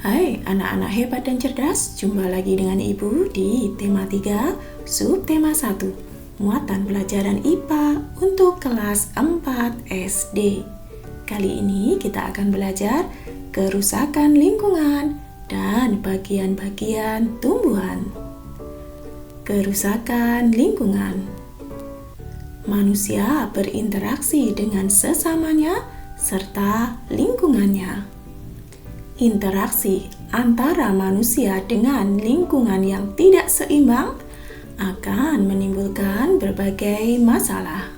Hai anak-anak hebat dan cerdas, jumpa lagi dengan Ibu di tema 3, subtema 1, muatan pelajaran IPA untuk kelas 4 SD. Kali ini kita akan belajar kerusakan lingkungan dan bagian-bagian tumbuhan. Kerusakan lingkungan. Manusia berinteraksi dengan sesamanya serta lingkungannya. Interaksi antara manusia dengan lingkungan yang tidak seimbang akan menimbulkan berbagai masalah.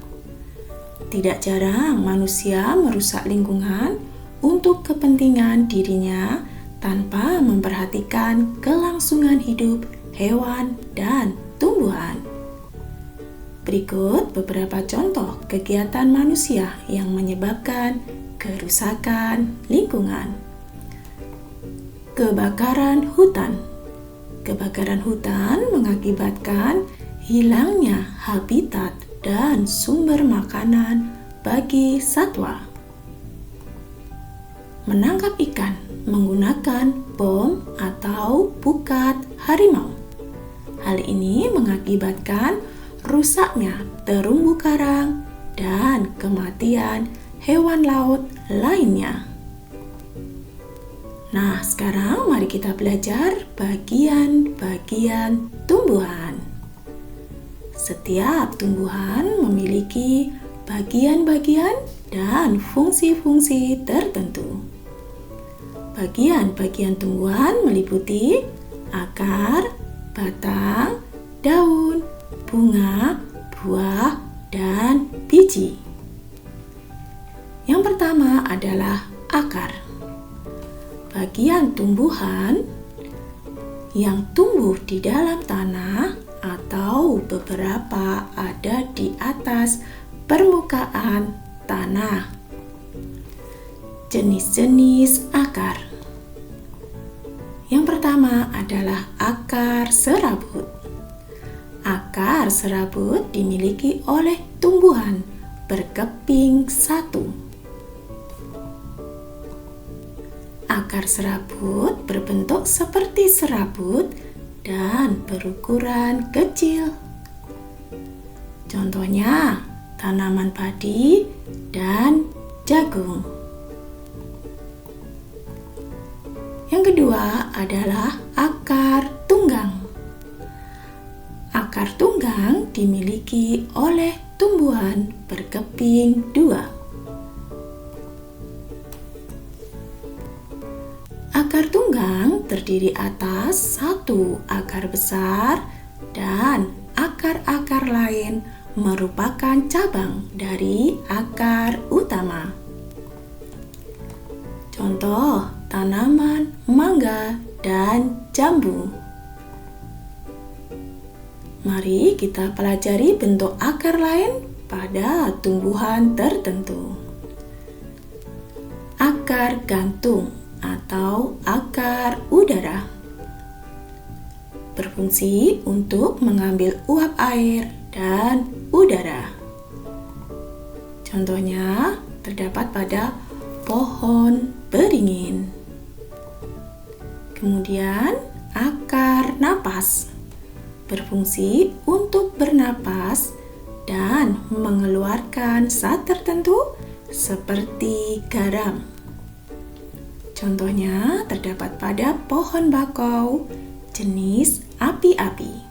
Tidak jarang manusia merusak lingkungan untuk kepentingan dirinya tanpa memperhatikan kelangsungan hidup hewan dan tumbuhan. Berikut beberapa contoh kegiatan manusia yang menyebabkan kerusakan lingkungan. Kebakaran hutan. Kebakaran hutan mengakibatkan hilangnya habitat dan sumber makanan bagi satwa. Menangkap ikan menggunakan bom atau pukat harimau. Hal ini mengakibatkan rusaknya terumbu karang dan kematian hewan laut lainnya. Nah, sekarang mari kita belajar bagian-bagian tumbuhan. Setiap tumbuhan memiliki bagian-bagian dan fungsi-fungsi tertentu. Bagian-bagian tumbuhan meliputi akar, batang, daun, bunga, buah, dan biji. Yang pertama adalah akar. Bagian tumbuhan yang tumbuh di dalam tanah atau beberapa ada di atas permukaan tanah. Jenis-jenis akar. Yang pertama adalah akar serabut. Akar serabut dimiliki oleh tumbuhan berkeping satu. Akar serabut berbentuk seperti serabut dan berukuran kecil. Contohnya, tanaman padi dan jagung. Yang kedua adalah akar tunggang. Akar tunggang dimiliki oleh tumbuhan berkeping dua. Akar tunggang terdiri atas satu akar besar dan akar-akar lain merupakan cabang dari akar utama. Contoh tanaman mangga dan jambu. Mari kita pelajari bentuk akar lain pada tumbuhan tertentu. Akar gantung atau akar udara berfungsi untuk mengambil uap air dan udara. Contohnya terdapat pada pohon beringin. Kemudian akar napas berfungsi untuk bernapas dan mengeluarkan zat tertentu seperti garam. Contohnya terdapat pada pohon bakau jenis api-api.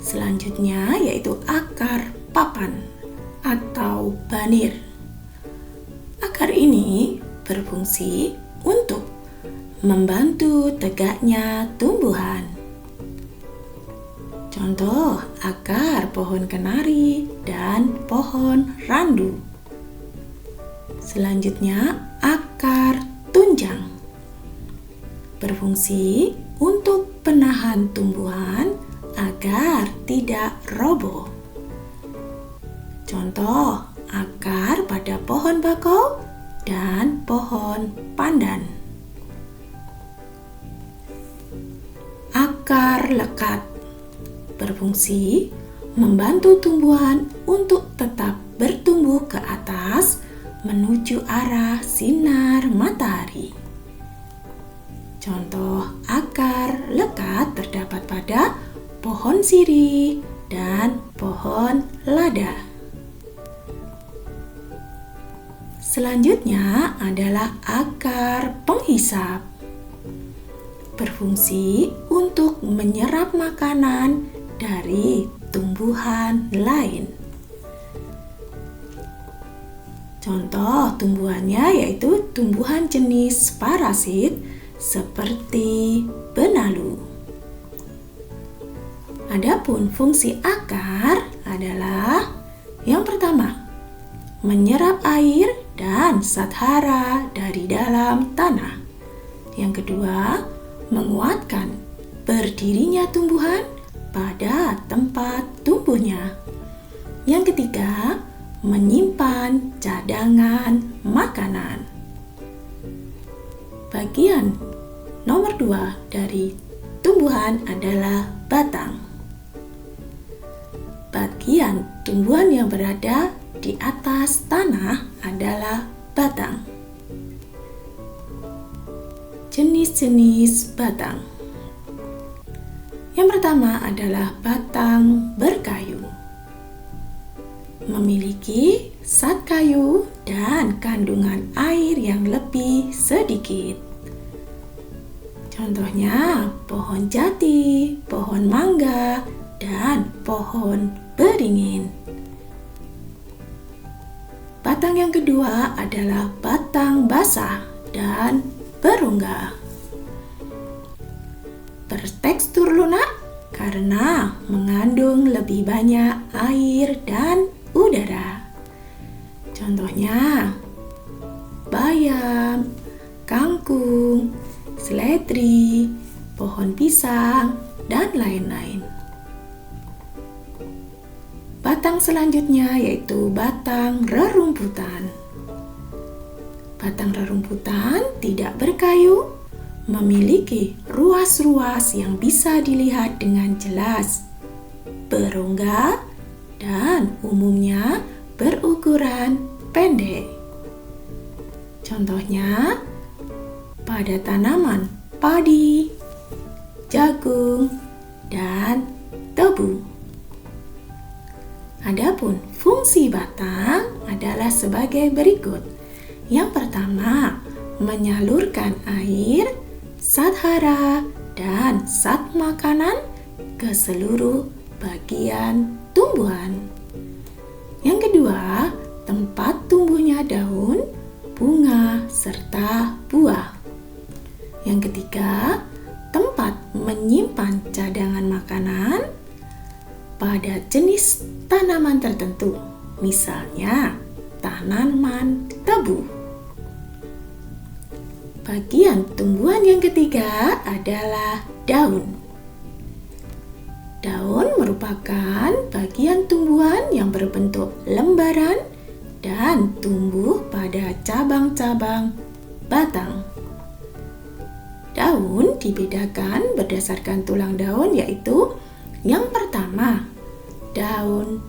Selanjutnya yaitu akar papan atau banir. Akar ini berfungsi untuk membantu tegaknya tumbuhan. Contoh akar pohon kenari dan pohon randu. Selanjutnya, akar tunjang berfungsi untuk penahan tumbuhan agar tidak roboh. Contoh, akar pada pohon bakau dan pohon pandan. Akar lekat berfungsi membantu tumbuhan untuk tetap bertumbuh ke atas menuju arah sinar matahari. Contoh akar lekat terdapat pada pohon sirih dan pohon lada. Selanjutnya adalah akar penghisap. Berfungsi untuk menyerap makanan dari tumbuhan lain. Contoh tumbuhannya yaitu tumbuhan jenis parasit seperti benalu. Adapun fungsi akar adalah yang pertama, menyerap air dan zat hara dari dalam tanah. Yang kedua, menguatkan berdirinya tumbuhan pada tempat tumbuhnya. Yang ketiga, menyimpan cadangan makanan. Bagian nomor 2 dari tumbuhan adalah batang. Bagian tumbuhan yang berada di atas tanah adalah batang. Jenis-jenis batang. Yang pertama adalah batang berkayu. Memiliki zat kayu dan kandungan air yang lebih sedikit. Contohnya pohon jati, pohon mangga, dan pohon beringin. Batang yang kedua adalah batang basah dan berongga. Bertekstur lunak karena mengandung lebih banyak air dan udara. Contohnya bayam, kangkung, seledri, pohon pisang, dan lain-lain. Batang selanjutnya yaitu batang rerumputan. Batang rerumputan tidak berkayu, memiliki ruas-ruas yang bisa dilihat dengan jelas, berongga, dan umumnya berukuran pendek. Contohnya pada tanaman padi, jagung, dan tebu. Adapun fungsi batang adalah sebagai berikut. Yang pertama, menyalurkan air, zat hara, dan zat makanan ke seluruh bagian tumbuhan. Yang kedua, tempat tumbuhnya daun, bunga, serta buah. Yang ketiga, tempat menyimpan cadangan makanan pada jenis tanaman tertentu, misalnya tanaman tebu. Bagian tumbuhan yang ketiga adalah daun. Daun merupakan bagian tumbuhan yang berbentuk lembaran dan tumbuh pada cabang-cabang batang. Daun dibedakan berdasarkan tulang daun, yaitu yang pertama, daun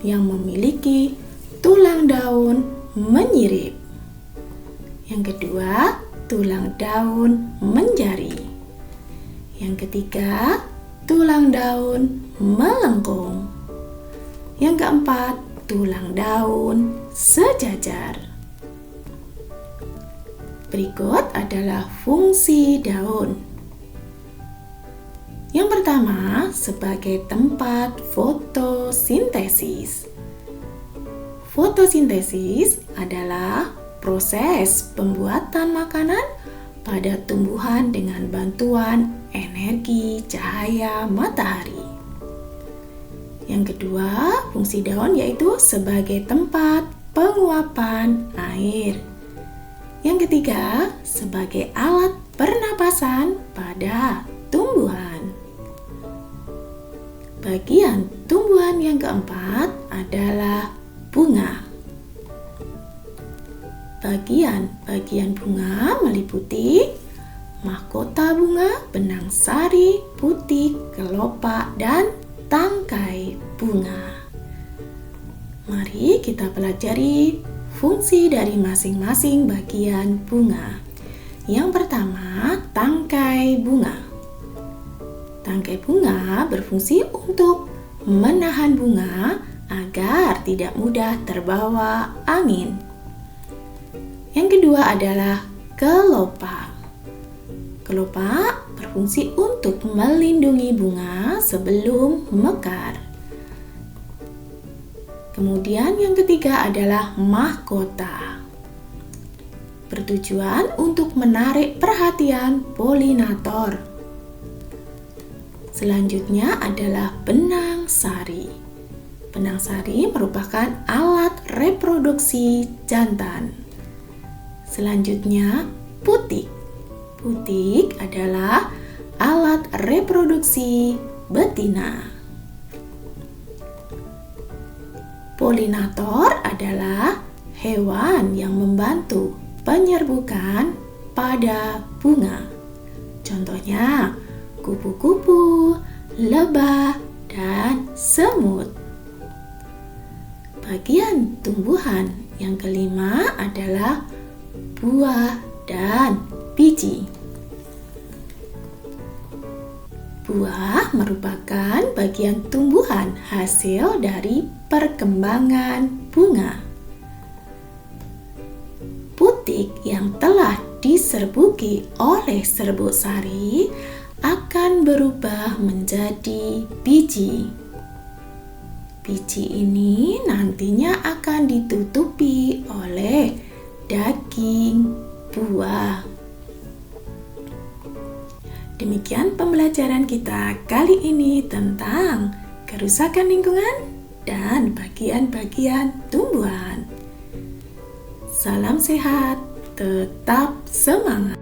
yang memiliki tulang daun menyirip. Yang kedua, tulang daun menjari. Yang ketiga, tulang daun melengkung. Yang keempat, tulang daun sejajar. Berikut adalah fungsi daun. Yang pertama, sebagai tempat fotosintesis. Fotosintesis adalah proses pembuatan makanan pada tumbuhan dengan bantuan energi cahaya matahari. Yang kedua, fungsi daun yaitu sebagai tempat penguapan air. Yang ketiga, sebagai alat pernapasan pada tumbuhan. Bagian tumbuhan yang keempat adalah bunga. Bagian bunga meliputi mahkota bunga, benang sari, putik, kelopak, dan tangkai bunga. Mari kita pelajari fungsi dari masing-masing bagian bunga. Yang pertama, tangkai bunga. Tangkai bunga berfungsi untuk menahan bunga agar tidak mudah terbawa angin. Yang kedua adalah kelopak. Kelopak berfungsi untuk melindungi bunga sebelum mekar. Kemudian yang ketiga adalah mahkota. Bertujuan untuk menarik perhatian polinator. Selanjutnya adalah benang sari. Benang sari merupakan alat reproduksi jantan. Selanjutnya, putik. Putik adalah alat reproduksi betina. Polinator adalah hewan yang membantu penyerbukan pada bunga. Contohnya, kupu-kupu, lebah, dan semut. Bagian tumbuhan yang kelima adalah buah dan biji. Buah merupakan bagian tumbuhan hasil dari perkembangan bunga. Putik yang telah diserbuki oleh serbuk sari akan berubah menjadi biji. Biji ini nantinya akan ditutupi oleh daging buah. Demikian pembelajaran kita kali ini tentang kerusakan lingkungan dan bagian-bagian tumbuhan. Salam sehat, tetap semangat.